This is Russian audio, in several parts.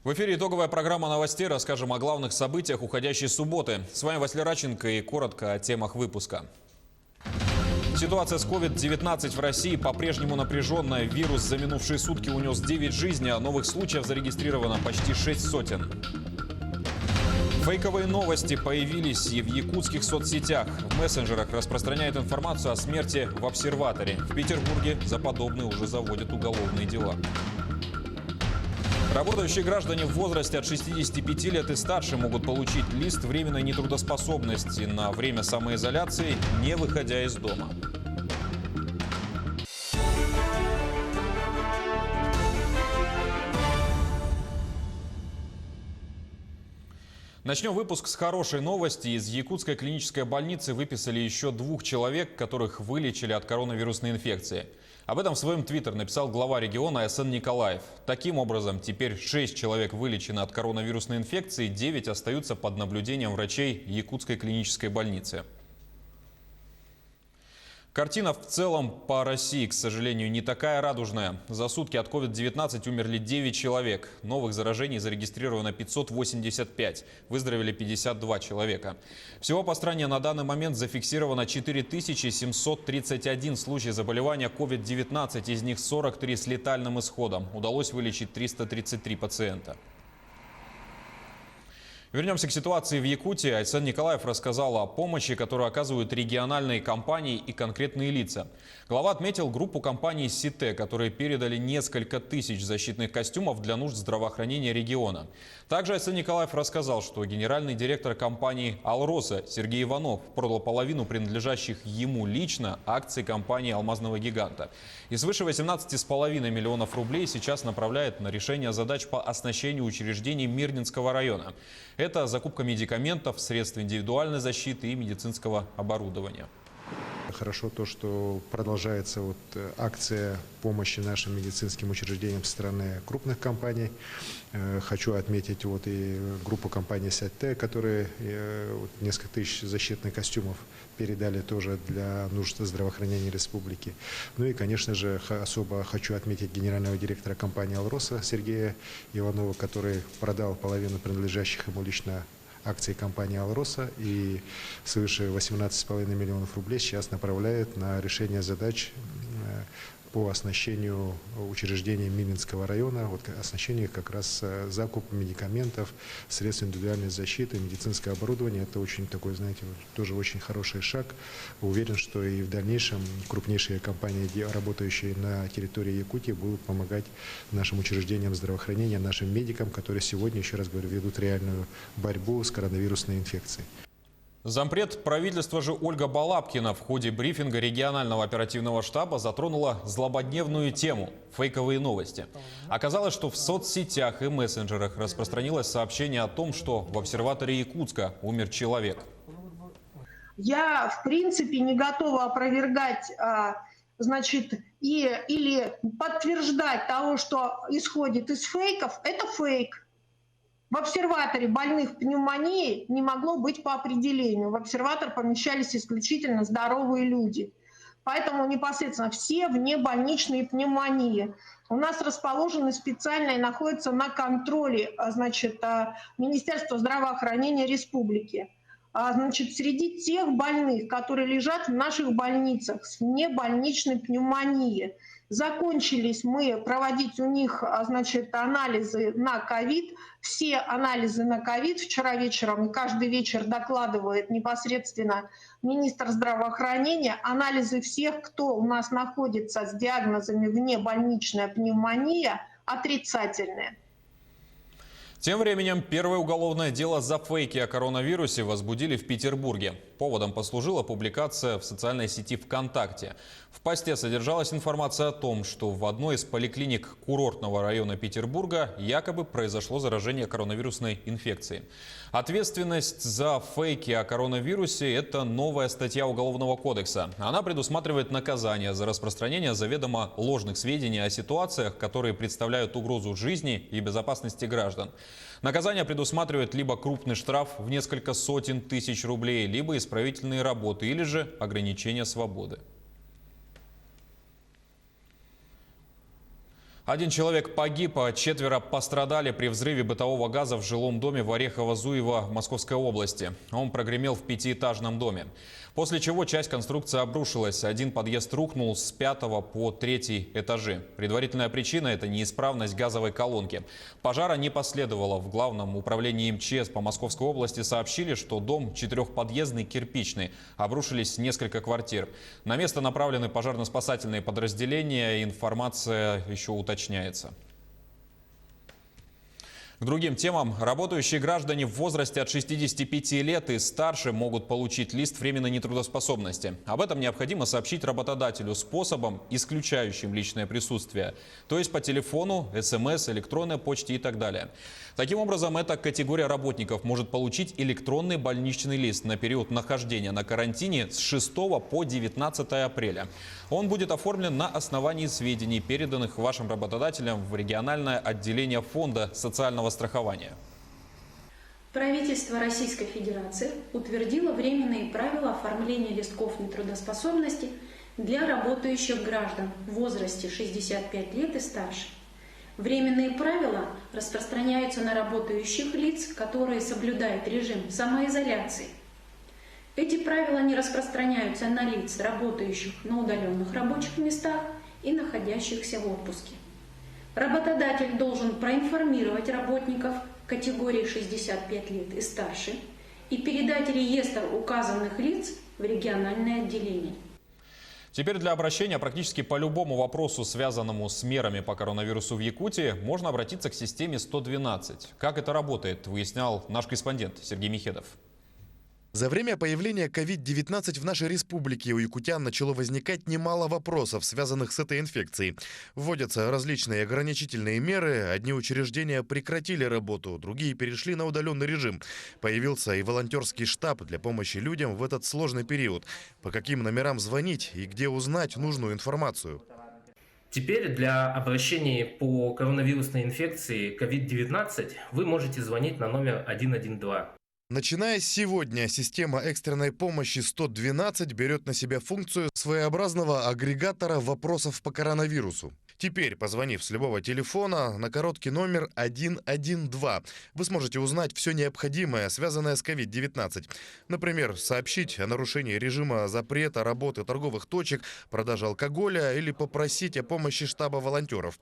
В эфире итоговая программа новостей. Расскажем о главных событиях уходящей субботы. С вами Василий Раченко и коротко о темах выпуска. Ситуация с COVID-19 в России по-прежнему напряженная. Вирус за минувшие сутки унес 9 жизней, а новых случаев зарегистрировано почти 6 сотен. Фейковые новости появились и в якутских соцсетях. В мессенджерах распространяют информацию о смерти в обсерваторе. В Петербурге за подобное уже заводят уголовные дела. Работающие граждане в возрасте от 65 лет и старше могут получить лист временной нетрудоспособности на время самоизоляции, не выходя из дома. Начнем выпуск с хорошей новости. Из якутской клинической больницы выписали еще 2 человек, которых вылечили от коронавирусной инфекции. Об этом в своем твиттер написал глава региона Айсен Николаев. Таким образом, теперь 6 человек вылечены от коронавирусной инфекции, 9 остаются под наблюдением врачей якутской клинической больницы. Картина в целом по России, к сожалению, не такая радужная. За сутки от COVID-19 умерли 9 человек. Новых заражений зарегистрировано 585. Выздоровели 52 человека. Всего по стране на данный момент зафиксировано 4731 случай заболевания COVID-19. Из них 43 с летальным исходом. Удалось вылечить 333 пациента. Вернемся к ситуации в Якутии. Айсен Николаев рассказал о помощи, которую оказывают региональные компании и конкретные лица. Глава отметил группу компаний «Сите», которые передали несколько тысяч защитных костюмов для нужд здравоохранения региона. Также Айсен Николаев рассказал, что генеральный директор компании «Алроса» Сергей Иванов продал половину принадлежащих ему лично акций компании «Алмазного гиганта». И свыше 18,5 миллионов рублей сейчас направляет на решение задач по оснащению учреждений Мирнинского района. Это закупка медикаментов, средств индивидуальной защиты и медицинского оборудования. Хорошо то, что продолжается акция помощи нашим медицинским учреждениям со стороны крупных компаний. Хочу отметить и группу компаний «Сите», которые несколько тысяч защитных костюмов передали тоже для нужд здравоохранения республики. Ну и, конечно же, особо хочу отметить генерального директора компании «Алроса» Сергея Иванова, который продал половину принадлежащих ему лично акции компании «Алроса» и свыше 18,5 миллионов рублей сейчас направляет на решение задач по оснащению учреждений Мирнинского района, оснащению как раз закуп медикаментов, средств индивидуальной защиты, медицинское оборудование. Это очень такой, знаете, тоже очень хороший шаг. Уверен, что и в дальнейшем крупнейшие компании, работающие на территории Якутии, будут помогать нашим учреждениям здравоохранения, нашим медикам, которые сегодня, еще раз говорю, ведут реальную борьбу с коронавирусной инфекцией. Зампред правительства же Ольга Балабкина в ходе брифинга регионального оперативного штаба затронула злободневную тему – фейковые новости. Оказалось, что в соцсетях и мессенджерах распространилось сообщение о том, что в обсерваторе Якутска умер человек. Я, в принципе, не готова опровергать, или подтверждать того, что исходит из фейков. Это фейк. В обсерваторе больных пневмонией не могло быть по определению. В обсерватор помещались исключительно здоровые люди. Поэтому непосредственно все внебольничные пневмонии у нас расположены специально и находятся на контроле Министерства здравоохранения республики. Среди тех больных, которые лежат в наших больницах с внебольничной пневмонией, закончились мы проводить у них анализы на ковид. Все анализы на ковид вчера вечером и каждый вечер докладывает непосредственно министр здравоохранения. Анализы всех, кто у нас находится с диагнозами внебольничная пневмония, отрицательные. Тем временем первое уголовное дело за фейки о коронавирусе возбудили в Петербурге. Поводом послужила публикация в социальной сети ВКонтакте. В посте содержалась информация о том, что в одной из поликлиник курортного района Петербурга якобы произошло заражение коронавирусной инфекцией. Ответственность за фейки о коронавирусе – это новая статья Уголовного кодекса. Она предусматривает наказание за распространение заведомо ложных сведений о ситуациях, которые представляют угрозу жизни и безопасности граждан. Наказание предусматривает либо крупный штраф в несколько сотен тысяч рублей, либо исправительные работы, или же ограничение свободы. Один человек погиб, а 4 пострадали при взрыве бытового газа в жилом доме в Орехово-Зуево Московской области. Он прогремел в 5-этажном доме. После чего часть конструкции обрушилась. Один подъезд рухнул с 5 по 3 этажи. Предварительная причина – это неисправность газовой колонки. Пожара не последовало. В Главном управлении МЧС по Московской области сообщили, что дом 4-подъездный кирпичный. Обрушились несколько квартир. На место направлены пожарно-спасательные подразделения. Информация еще уточняется. К другим темам. Работающие граждане в возрасте от 65 лет и старше могут получить лист временной нетрудоспособности. Об этом необходимо сообщить работодателю способом, исключающим личное присутствие. То есть по телефону, СМС, электронной почте и так далее. Таким образом, эта категория работников может получить электронный больничный лист на период нахождения на карантине с 6 по 19 апреля. Он будет оформлен на основании сведений, переданных вашим работодателям в региональное отделение фонда социального страхования. Правительство Российской Федерации утвердило временные правила оформления листков нетрудоспособности для работающих граждан в возрасте 65 лет и старше. Временные правила распространяются на работающих лиц, которые соблюдают режим самоизоляции. Эти правила не распространяются на лиц, работающих на удаленных рабочих местах и находящихся в отпуске. Работодатель должен проинформировать работников категории 65 лет и старше и передать реестр указанных лиц в региональное отделение. Теперь для обращения практически по любому вопросу, связанному с мерами по коронавирусу в Якутии, можно обратиться к системе 112. Как это работает, выяснял наш корреспондент Сергей Михедов. За время появления COVID-19 в нашей республике у якутян начало возникать немало вопросов, связанных с этой инфекцией. Вводятся различные ограничительные меры. Одни учреждения прекратили работу, другие перешли на удаленный режим. Появился и волонтерский штаб для помощи людям в этот сложный период. По каким номерам звонить и где узнать нужную информацию? Теперь для обращений по коронавирусной инфекции COVID-19 вы можете звонить на номер 112. Начиная с сегодня, система экстренной помощи 112 берет на себя функцию своеобразного агрегатора вопросов по коронавирусу. Теперь, позвонив с любого телефона на короткий номер 112, вы сможете узнать все необходимое, связанное с COVID-19. Например, сообщить о нарушении режима запрета работы торговых точек, продажи алкоголя или попросить о помощи штаба волонтеров.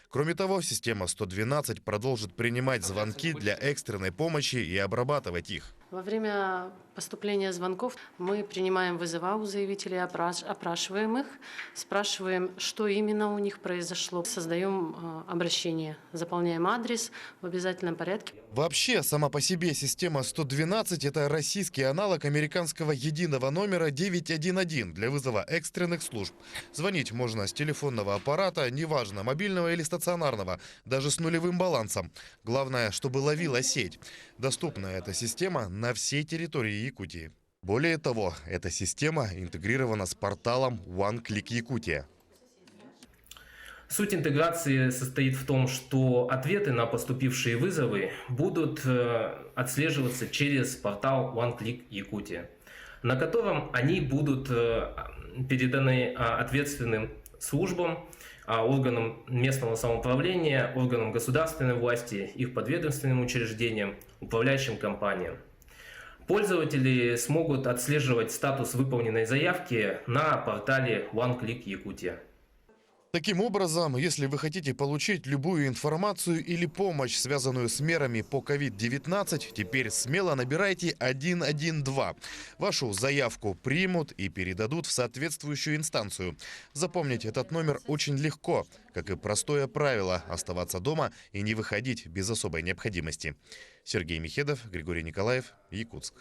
Кроме того, система 112 продолжит принимать звонки для экстренной помощи и обрабатывать их. Во время поступления звонков мы принимаем вызова у заявителей, опрашиваем их, спрашиваем, что именно у них произошло. Создаем обращение, заполняем адрес в обязательном порядке. Вообще, сама по себе система 112 – это российский аналог американского единого номера 911 для вызова экстренных служб. Звонить можно с телефонного аппарата, неважно, мобильного или стационарного, даже с нулевым балансом. Главное, чтобы ловила сеть. Доступна эта система на всей территории Якутии. Более того, эта система интегрирована с порталом One Click Якутия. Суть интеграции состоит в том, что ответы на поступившие вызовы будут отслеживаться через портал One Click Якутия, на котором они будут переданы ответственным службам, органам местного самоуправления, органам государственной власти, их подведомственным учреждениям, управляющим компаниям. Пользователи смогут отслеживать статус выполненной заявки на портале One Click Якутия. Таким образом, если вы хотите получить любую информацию или помощь, связанную с мерами по COVID-19, теперь смело набирайте 112. Вашу заявку примут и передадут в соответствующую инстанцию. Запомнить этот номер очень легко, как и простое правило – оставаться дома и не выходить без особой необходимости. Сергей Михедов, Григорий Николаев, Якутск.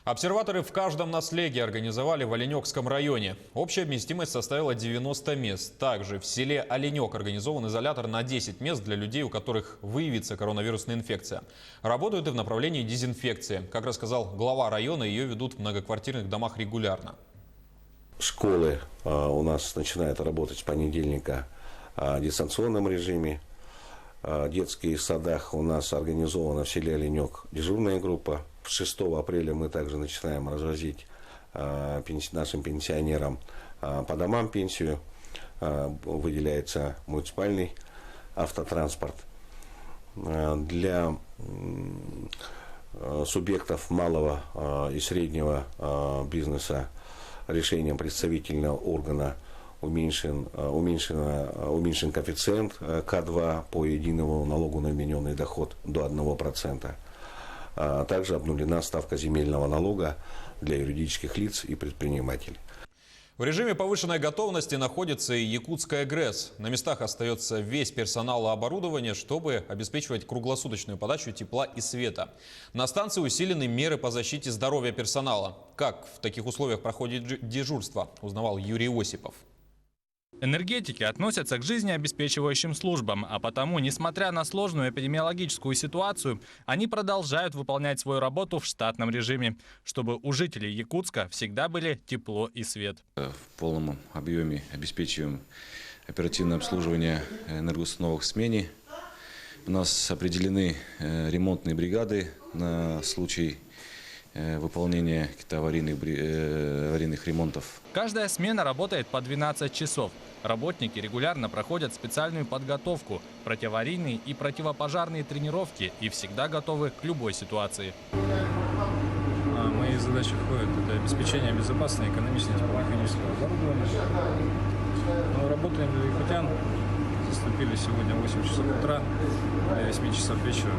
Обсерваторы в каждом наследии организовали в Оленёкском районе. Общая вместимость составила 90 мест. Также в селе Оленёк организован изолятор на 10 мест для людей, у которых выявится коронавирусная инфекция. Работают и в направлении дезинфекции. Как рассказал глава района, ее ведут в многоквартирных домах регулярно. Школы у нас начинают работать с понедельника в дистанционном режиме. В детских садах у нас организована в селе Оленёк дежурная группа. 6 апреля мы также начинаем развозить нашим пенсионерам по домам пенсию. Выделяется муниципальный автотранспорт. Для субъектов малого и среднего бизнеса решением представительного органа уменьшен коэффициент К2 по единому налогу на вмененный доход до 1%. Также обнулена ставка земельного налога для юридических лиц и предпринимателей. В режиме повышенной готовности находится и якутская ГРЭС. На местах остается весь персонал и оборудование, чтобы обеспечивать круглосуточную подачу тепла и света. На станции усилены меры по защите здоровья персонала. Как в таких условиях проходит дежурство, узнавал Юрий Осипов. Энергетики относятся к жизнеобеспечивающим службам, а потому, несмотря на сложную эпидемиологическую ситуацию, они продолжают выполнять свою работу в штатном режиме, чтобы у жителей Якутска всегда были тепло и свет. В полном объеме обеспечиваем оперативное обслуживание энергоустановок в смене. У нас определены ремонтные бригады на случай выполнения каких-то аварийных ремонтов. Каждая смена работает по 12 часов. Работники регулярно проходят специальную подготовку, противоаварийные и противопожарные тренировки и всегда готовы к любой ситуации. Мои задачи входят в обеспечение безопасного и экономичного тепломеханического оборудования. Мы работаем для якутян. Заступили сегодня в 8 часов утра, до 8 часов вечера.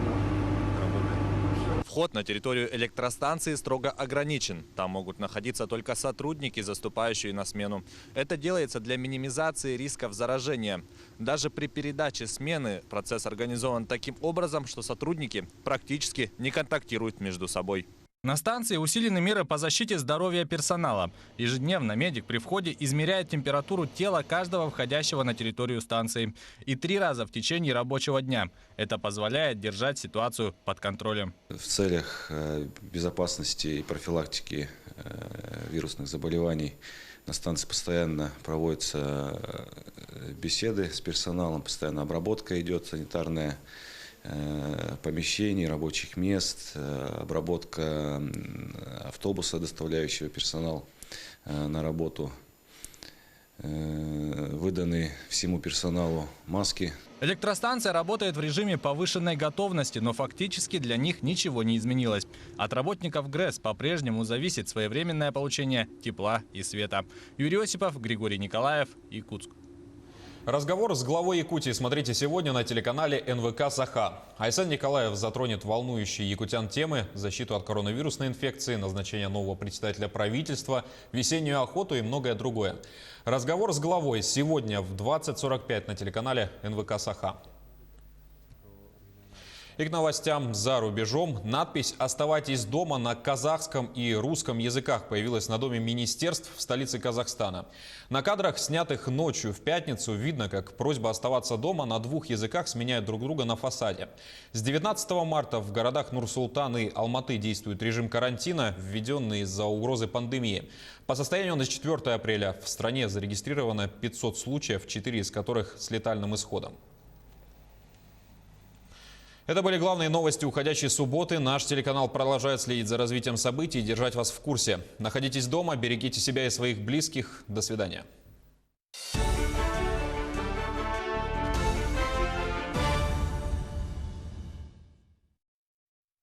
Вход на территорию электростанции строго ограничен. Там могут находиться только сотрудники, заступающие на смену. Это делается для минимизации рисков заражения. Даже при передаче смены процесс организован таким образом, что сотрудники практически не контактируют между собой. На станции усилены меры по защите здоровья персонала. Ежедневно медик при входе измеряет температуру тела каждого входящего на территорию станции. И 3 раза в течение рабочего дня. Это позволяет держать ситуацию под контролем. В целях безопасности и профилактики вирусных заболеваний на станции постоянно проводятся беседы с персоналом, постоянно обработка идет санитарная. Помещений, рабочих мест, обработка автобуса, доставляющего персонал на работу. Выданы всему персоналу маски. Электростанция работает в режиме повышенной готовности, но фактически для них ничего не изменилось. От работников ГРЭС по-прежнему зависит своевременное получение тепла и света. Юрий Осипов, Григорий Николаев, Якутск. Разговор с главой Якутии смотрите сегодня на телеканале НВК «Саха». Айсан Николаев затронет волнующие якутян темы: защиту от коронавирусной инфекции, назначение нового председателя правительства, весеннюю охоту и многое другое. Разговор с главой сегодня в 20:45 на телеканале НВК «Саха». И к новостям за рубежом. Надпись «Оставайтесь дома» на казахском и русском языках появилась на доме министерств в столице Казахстана. На кадрах, снятых ночью в пятницу, видно, как просьба оставаться дома на 2 языках сменяет друг друга на фасаде. С 19 марта в городах Нур-Султан и Алматы действует режим карантина, введенный из-за угрозы пандемии. По состоянию на 4 апреля в стране зарегистрировано 500 случаев, 4 из которых с летальным исходом. Это были главные новости уходящей субботы. Наш телеканал продолжает следить за развитием событий и держать вас в курсе. Находитесь дома, берегите себя и своих близких. До свидания.